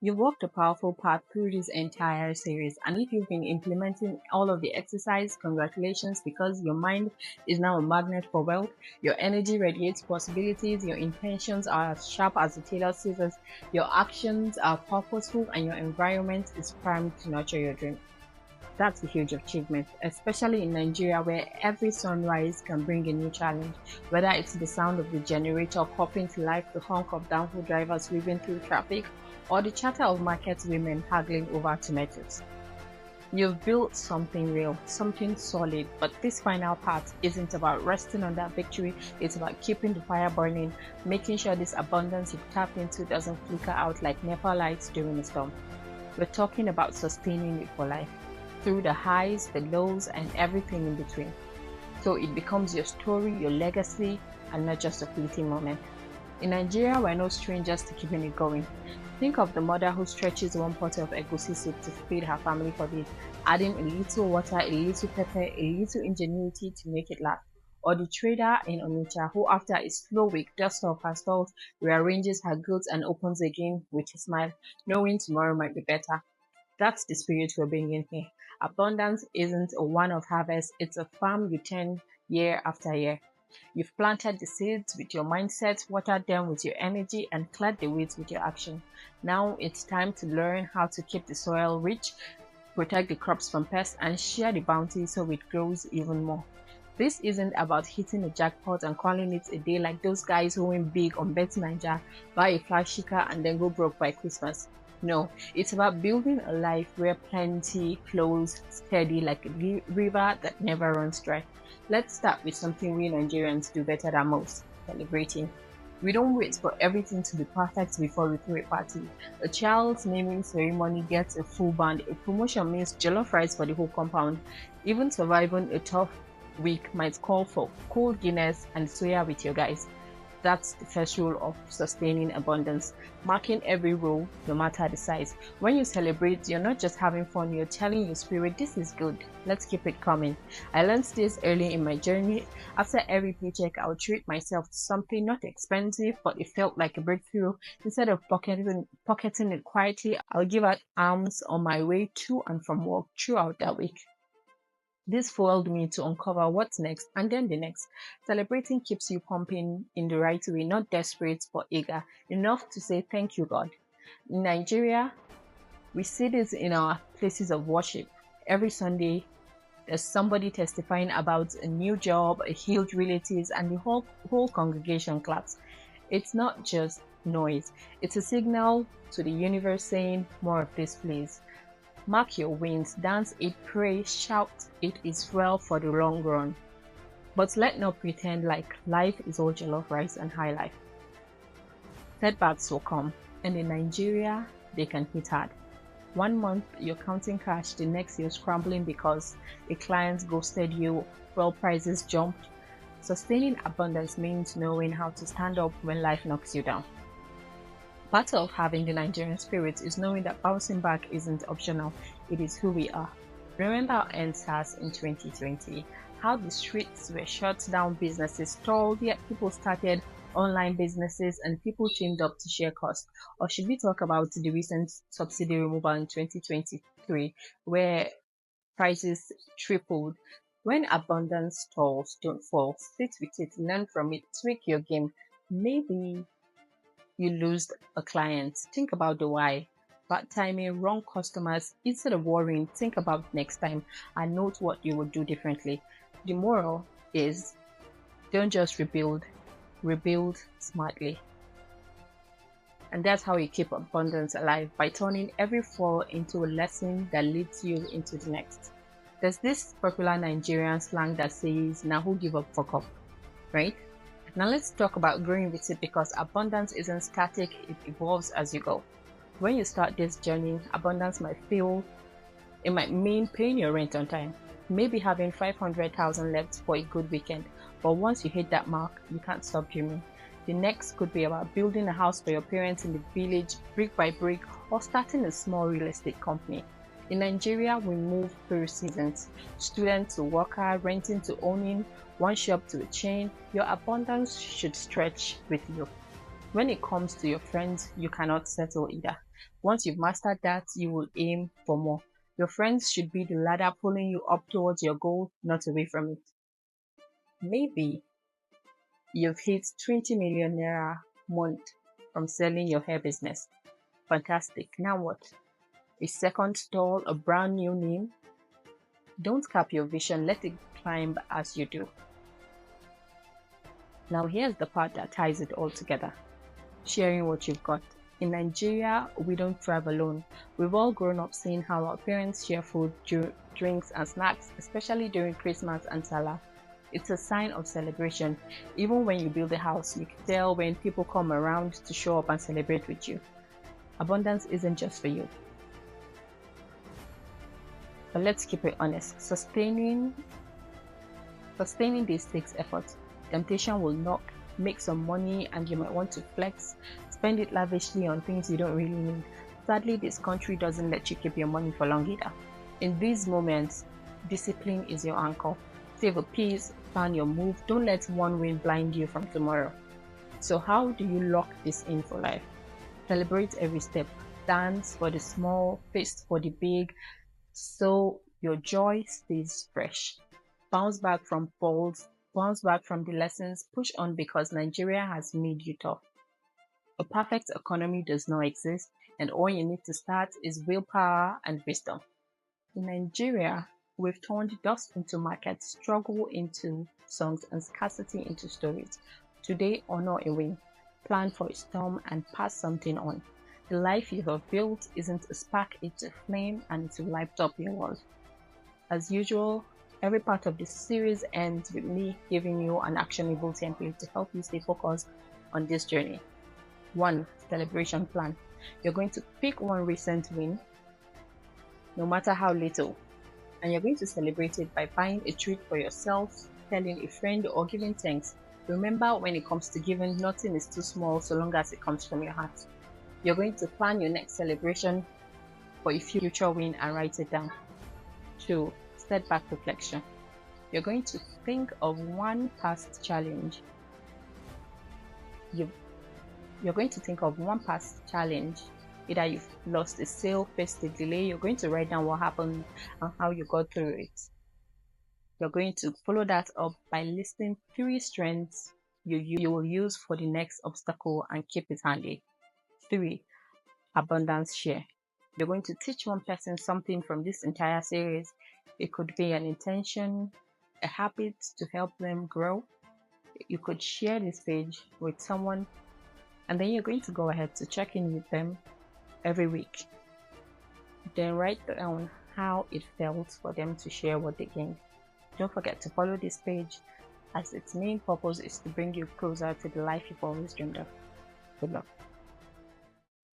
You've walked a powerful path through this entire series, and if you've been implementing all of the exercise, congratulations, because your mind is now a magnet for wealth, your energy radiates possibilities, your intentions are as sharp as the tailor's scissors, your actions are purposeful, and your environment is primed to nurture your dream. That's a huge achievement, especially in Nigeria where every sunrise can bring a new challenge, whether it's the sound of the generator popping to life, the honk of downhill drivers weaving through traffic, or the chatter of market women haggling over tomatoes. You've built something real, something solid, but this final part isn't about resting on that victory, it's about keeping the fire burning, making sure this abundance you've tapped into doesn't flicker out like NEPA lights during a storm. We're talking about sustaining it for life, through the highs, the lows, and everything in between. So it becomes your story, your legacy, and not just a fleeting moment. In Nigeria, we're no strangers to keeping it going. Think of the mother who stretches one pot of egusi soup to feed her family for days, adding a little water, a little pepper, a little ingenuity to make it last. Or the trader in Onitsha who, after a slow week, dusts off her stalls, rearranges her goods, and opens again with a smile, knowing tomorrow might be better. That's the spirit we're bringing here. Abundance isn't a one-off harvest, it's a farm you tend year after year. You've planted the seeds with your mindset, watered them with your energy, and cleared the weeds with your action. Now it's time to learn how to keep the soil rich, protect the crops from pests, and share the bounty so it grows even more. This isn't about hitting a jackpot and calling it a day like those guys who win big on Bet9ja, buy a flash car, and then go broke by Christmas. No, it's about building a life where plenty flows steady like a river that never runs dry. Let's start with something we Nigerians do better than most: celebrating. We don't wait for everything to be perfect before we throw a party. A child's naming ceremony gets a full band, a promotion means jollof rice for the whole compound. Even surviving a tough week might call for cold Guinness and soya with your guys. That's the first rule of sustaining abundance, marking every row, no matter the size. When you celebrate, you're not just having fun, you're telling your spirit, this is good, let's keep it coming. I learned this early in my journey. After every paycheck, I would treat myself to something not expensive, but it felt like a breakthrough. Instead of pocketing it quietly, I'll give out alms on my way to and from work throughout that week. This fueled me to uncover what's next and then the next. Celebrating keeps you pumping in the right way, not desperate but eager, enough to say thank you, God. In Nigeria, we see this in our places of worship. Every Sunday, there's somebody testifying about a new job, a healed relatives, and the whole congregation claps. It's not just noise, it's a signal to the universe saying, more of this, please. Mark your wins, dance it, pray, shout it is well for the long run. But let not pretend like life is all jollof rice and high life. Setbacks will come, and in Nigeria, they can hit hard. One month you're counting cash, the next you're scrambling because a client ghosted you, fuel prices jumped. Sustaining abundance means knowing how to stand up when life knocks you down. Part of having the Nigerian spirit is knowing that bouncing back isn't optional, it is who we are. Remember our NSAS in 2020, how the streets were shut down, businesses stalled, yet people started online businesses and people teamed up to share costs. Or should we talk about the recent subsidy removal in 2023, where prices tripled? When abundance stalls, don't fall, sit with it, learn from it, tweak your game. Maybe you lose a client, think about the why. Bad timing, wrong customers. Instead of worrying, think about next time and note what you would do differently. The moral is don't just rebuild smartly. And that's how you keep abundance alive, by turning every fall into a lesson that leads you into the next. There's this popular Nigerian slang that says, now who give up fuck up, right? Now let's talk about growing with it, because abundance isn't static, it evolves as you go. When you start this journey, abundance might mean paying your rent on time, maybe having 500,000 left for a good weekend, but once you hit that mark, you can't stop dreaming. The next could be about building a house for your parents in the village, brick by brick, or starting a small real estate company. In Nigeria, we move through seasons: student to worker, renting to owning, one shop to a chain. Your abundance should stretch with you. When it comes to your friends, you cannot settle either. Once you've mastered that, you will aim for more. Your friends should be the ladder pulling you up towards your goal, not away from it. Maybe you've hit 20 million naira month from selling your hair business. Fantastic. Now what? A second stall, a brand new name? Don't cap your vision, let it climb as you do. Now here's the part that ties it all together. Sharing what you've got. In Nigeria, we don't thrive alone. We've all grown up seeing how our parents share food, drinks, and snacks, especially during Christmas and Salah. It's a sign of celebration. Even when you build a house, you can tell when people come around to show up and celebrate with you. Abundance isn't just for you. But let's keep it honest. Sustaining this takes effort. Temptation will knock, make some money, and you might want to flex, spend it lavishly on things you don't really need. Sadly, this country doesn't let you keep your money for long either. In these moments, discipline is your anchor. Save a piece, plan your move. Don't let one win blind you from tomorrow. So how do you lock this in for life? Celebrate every step. Dance for the small, feast for the big, so your joy stays fresh. Bounce back from falls, bounce back from the lessons, push on because Nigeria has made you tough. A perfect economy does not exist, and all you need to start is willpower and wisdom. In Nigeria, we've turned dust into markets, struggle into songs, and scarcity into stories. Today, honor a win, plan for a storm, and pass something on. The life you have built isn't a spark, it's a flame, and it will light up your world. As usual, every part of this series ends with me giving you an actionable template to help you stay focused on this journey. 1. Celebration plan. You're going to pick one recent win, no matter how little, and you're going to celebrate it by buying a treat for yourself, telling a friend, or giving thanks. Remember, when it comes to giving, nothing is too small so long as it comes from your heart. You're going to plan your next celebration for a future win and write it down. 2. Setback reflection. You're going to think of one past challenge. You're going to think of one past challenge. Either you've lost a sale, faced a delay. You're going to write down what happened and how you got through it. You're going to follow that up by listing 3 strengths you will use for the next obstacle and keep it handy. 3. Abundance share. You're going to teach one person something from this entire series. It could be an intention, a habit to help them grow. You could share this page with someone, and then you're going to go ahead to check in with them every week. Then write down how it felt for them to share what they gained. Don't forget to follow this page, as its main purpose is to bring you closer to the life you've always dreamed of. Good luck.